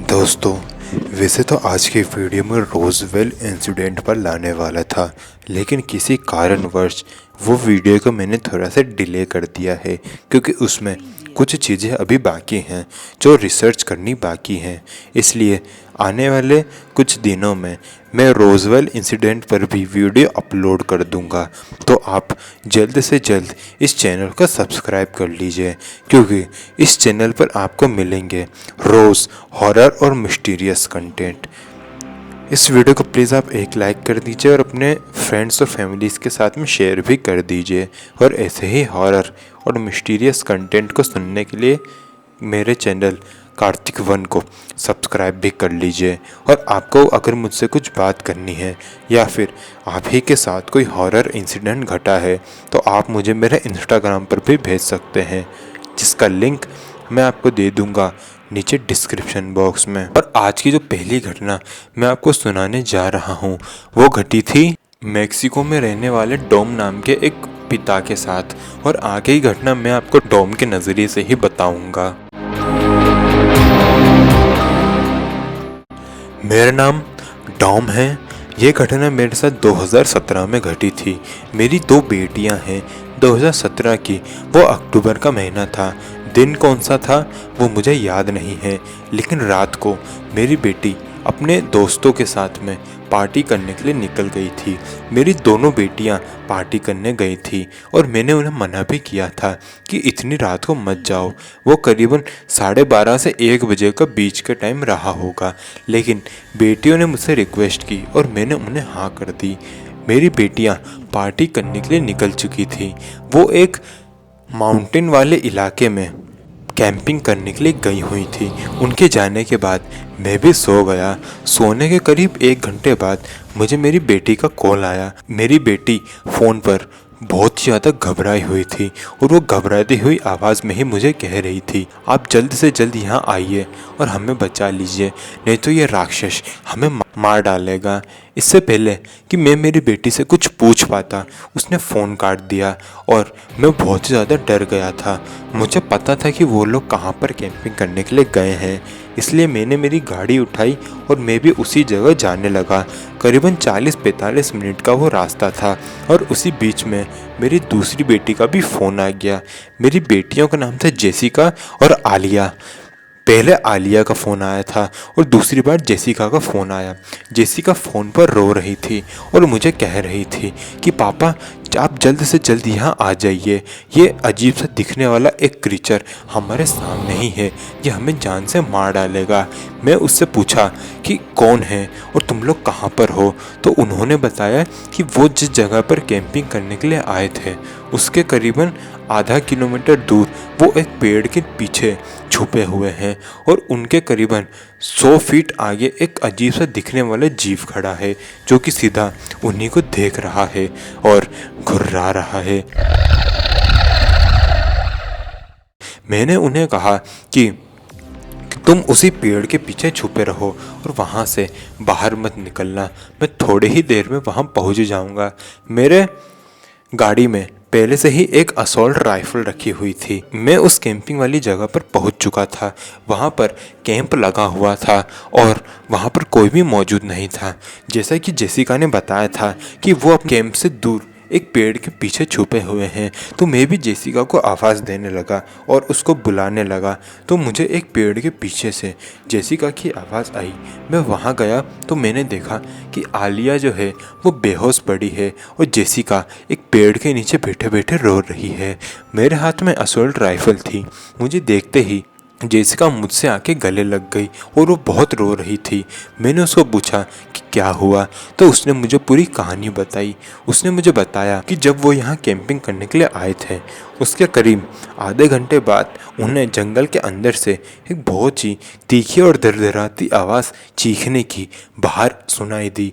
दोस्तों, वैसे तो आज की वीडियो में रोजवेल इंसिडेंट पर लाने वाला था, लेकिन किसी कारणवश वो वीडियो को मैंने थोड़ा सा डिले कर दिया है क्योंकि उसमें कुछ चीज़ें अभी बाकी हैं जो रिसर्च करनी बाकी हैं। इसलिए आने वाले कुछ दिनों में मैं रोजवेल इंसिडेंट पर भी वीडियो अपलोड कर दूंगा, तो आप जल्द से जल्द इस चैनल को सब्सक्राइब कर लीजिए क्योंकि इस चैनल पर आपको मिलेंगे रोज़ हॉरर और मिस्टीरियस कंटेंट। इस वीडियो को प्लीज़ आप एक लाइक कर दीजिए और अपने फ्रेंड्स और फैमिलीज़ के साथ में शेयर भी कर दीजिए। और ऐसे ही हॉरर और मिस्टीरियस कंटेंट को सुनने के लिए मेरे चैनल कार्तिक वन को सब्सक्राइब भी कर लीजिए। और आपको अगर मुझसे कुछ बात करनी है या फिर आप ही के साथ कोई हॉरर इंसिडेंट घटा है तो आप मुझे मेरे इंस्टाग्राम पर भी भेज सकते हैं, जिसका लिंक मैं आपको दे दूंगा नीचे डिस्क्रिप्शन बॉक्स में। और आज की जो पहली घटना मैं आपको सुनाने जा रहा हूँ वो घटी थी मेक्सिको में रहने वाले डॉम नाम के एक पिता के साथ। और आगे ही घटना मैं आपको डॉम के नज़रिए से ही बताऊंगा। मेरा नाम डॉम है। ये घटना मेरे साथ 2017 में घटी थी। मेरी दो बेटियां हैं। 2017 की वो अक्टूबर का महीना था। दिन कौन सा था वो मुझे याद नहीं है, लेकिन रात को मेरी बेटी अपने दोस्तों के साथ में पार्टी करने के लिए निकल गई थी। मेरी दोनों बेटियां पार्टी करने गई थी और मैंने उन्हें मना भी किया था कि इतनी रात को मत जाओ। वो करीबन 12:30 से 1 बजे का बीच का टाइम रहा होगा, लेकिन बेटियों ने मुझसे रिक्वेस्ट की और मैंने उन्हें हाँ कर दी। मेरी बेटियां पार्टी करने के लिए निकल चुकी थी। वो एक माउंटेन वाले इलाके में कैंपिंग करने के लिए गई हुई थी। उनके जाने के बाद मैं भी सो गया। सोने के करीब 1 घंटे बाद मुझे मेरी बेटी का कॉल आया। मेरी बेटी फ़ोन पर बहुत ज़्यादा घबराई हुई थी और वो घबराती हुई आवाज़ में ही मुझे कह रही थी, आप जल्द से जल्द यहाँ आइए और हमें बचा लीजिए, नहीं तो ये राक्षस हमें मार डालेगा। इससे पहले कि मैं मेरी बेटी से कुछ पूछ पाता उसने फ़ोन काट दिया और मैं बहुत ज़्यादा डर गया था। मुझे पता था कि वो लोग कहाँ पर कैंपिंग करने के लिए गए हैं, इसलिए मैंने मेरी गाड़ी उठाई और मैं भी उसी जगह जाने लगा। करीबन 40-45 मिनट का वो रास्ता था और उसी बीच में मेरी दूसरी बेटी का भी फ़ोन आ गया। मेरी बेटियों का नाम था जेसिका और आलिया। पहले आलिया का फ़ोन आया था और दूसरी बार जेसिका का फ़ोन आया। जेसिका फ़ोन पर रो रही थी और मुझे कह रही थी कि पापा आप जल्द से जल्द यहाँ आ जाइए, ये अजीब सा दिखने वाला एक क्रीचर हमारे सामने ही है, ये हमें जान से मार डालेगा। मैं उससे पूछा कि कौन है और तुम लोग कहाँ पर हो, तो उन्होंने बताया कि वो जिस जगह पर कैंपिंग करने के लिए आए थे उसके करीबन आधा किलोमीटर दूर वो एक पेड़ के पीछे छुपे हुए हैं और उनके करीबन 100 फीट आगे एक अजीब सा दिखने वाला जीव खड़ा है जो कि सीधा उन्हीं को देख रहा है और घुर्रा रहा है। मैंने उन्हें कहा कि तुम उसी पेड़ के पीछे छुपे रहो और वहाँ से बाहर मत निकलना, मैं थोड़ी ही देर में वहाँ पहुँच जाऊँगा। मेरे गाड़ी में पहले से ही एक असॉल्ट राइफल रखी हुई थी। मैं उस कैंपिंग वाली जगह पर पहुंच चुका था। वहां पर कैंप लगा हुआ था और वहां पर कोई भी मौजूद नहीं था। जैसा कि जेसिका ने बताया था कि वो अपने कैंप से दूर एक पेड़ के पीछे छुपे हुए हैं, तो मैं भी जेसिका को आवाज़ देने लगा और उसको बुलाने लगा। तो मुझे एक पेड़ के पीछे से जेसिका की आवाज़ आई। मैं वहाँ गया तो मैंने देखा कि आलिया जो है वो बेहोश पड़ी है और जेसिका एक पेड़ के नीचे बैठे बैठे रो रही है। मेरे हाथ में असॉल्ट राइफल थी। मुझे देखते ही जेसिका मुझसे आके गले लग गई और वो बहुत रो रही थी। मैंने उसको पूछा कि क्या हुआ, तो उसने मुझे पूरी कहानी बताई। उसने मुझे बताया कि जब वो यहाँ कैंपिंग करने के लिए आए थे उसके करीब आधे घंटे बाद उन्हें जंगल के अंदर से एक बहुत ही तीखी और दरदराती आवाज़ चीखने की बाहर सुनाई दी।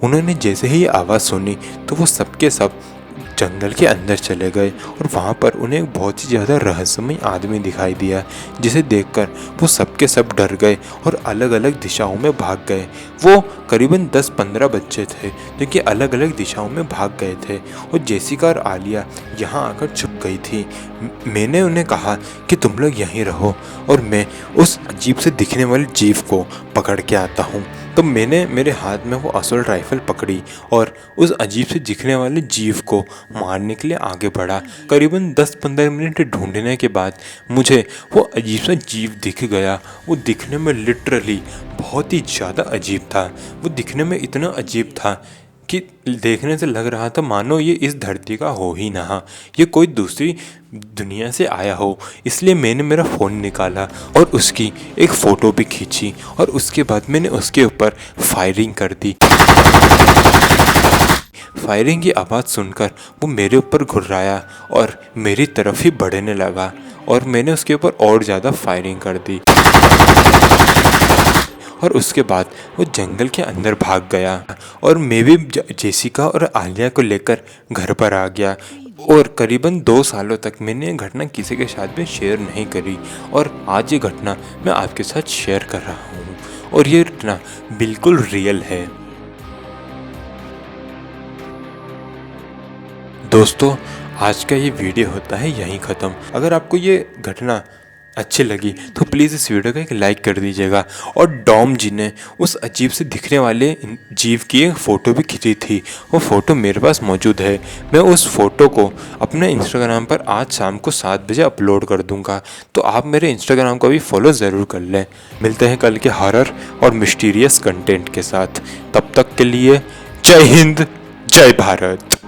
उन्होंने जैसे ही ये आवाज़ सुनी तो वो सबके सब जंगल के अंदर चले गए और वहाँ पर उन्हें एक बहुत ही ज़्यादा रहस्यमय आदमी दिखाई दिया, जिसे देखकर वो सबके सब डर गए और अलग अलग दिशाओं में भाग गए। वो करीबन 10-15 बच्चे थे जो कि अलग अलग दिशाओं में भाग गए थे और जेसिका और आलिया यहाँ आकर छुप गई थी। मैंने उन्हें कहा कि तुम लोग यहीं रहो और मैं उस अजीब से दिखने वाले जीव को पकड़ के आता हूँ। तो मैंने मेरे हाथ में वो असॉल्ट राइफल पकड़ी और उस अजीब से दिखने वाले जीव को मारने के लिए आगे बढ़ा। करीबन 10-15 मिनट ढूंढने के बाद मुझे वो अजीब सा जीव दिख गया। वो दिखने में लिटरली बहुत ही ज़्यादा अजीब था। वो दिखने में इतना अजीब था कि देखने से लग रहा था मानो ये इस धरती का हो ही ना, ये कोई दूसरी दुनिया से आया हो। इसलिए मैंने मेरा फ़ोन निकाला और उसकी एक फ़ोटो भी खींची और उसके बाद मैंने उसके ऊपर फायरिंग कर दी। फायरिंग की आवाज़ सुनकर वो मेरे ऊपर घुर्राया और मेरी तरफ ही बढ़ने लगा और मैंने उसके ऊपर और ज़्यादा फायरिंग कर दी और उसके बाद वो जंगल के अंदर भाग गया और मैं भी जेसिका और आलिया को लेकर घर पर आ गया। और करीबन 2 सालों तक मैंने ये घटना किसी के साथ भी शेयर नहीं करी और आज ये घटना मैं आपके साथ शेयर कर रहा हूँ और ये घटना बिल्कुल रियल है। दोस्तों, आज का ये वीडियो होता है यहीं ख़त्म। अगर आपको ये घटना अच्छी लगी तो प्लीज़ इस वीडियो को एक लाइक कर दीजिएगा। और डॉम जी ने उस अजीब से दिखने वाले जीव की एक फ़ोटो भी खींची थी, वो फ़ोटो मेरे पास मौजूद है। मैं उस फ़ोटो को अपने इंस्टाग्राम पर आज शाम को 7 बजे अपलोड कर दूंगा, तो आप मेरे इंस्टाग्राम को भी फॉलो ज़रूर कर लें। मिलते हैं कल के हॉरर और मिस्टीरियस कंटेंट के साथ। तब तक के लिए जय हिंद, जय भारत।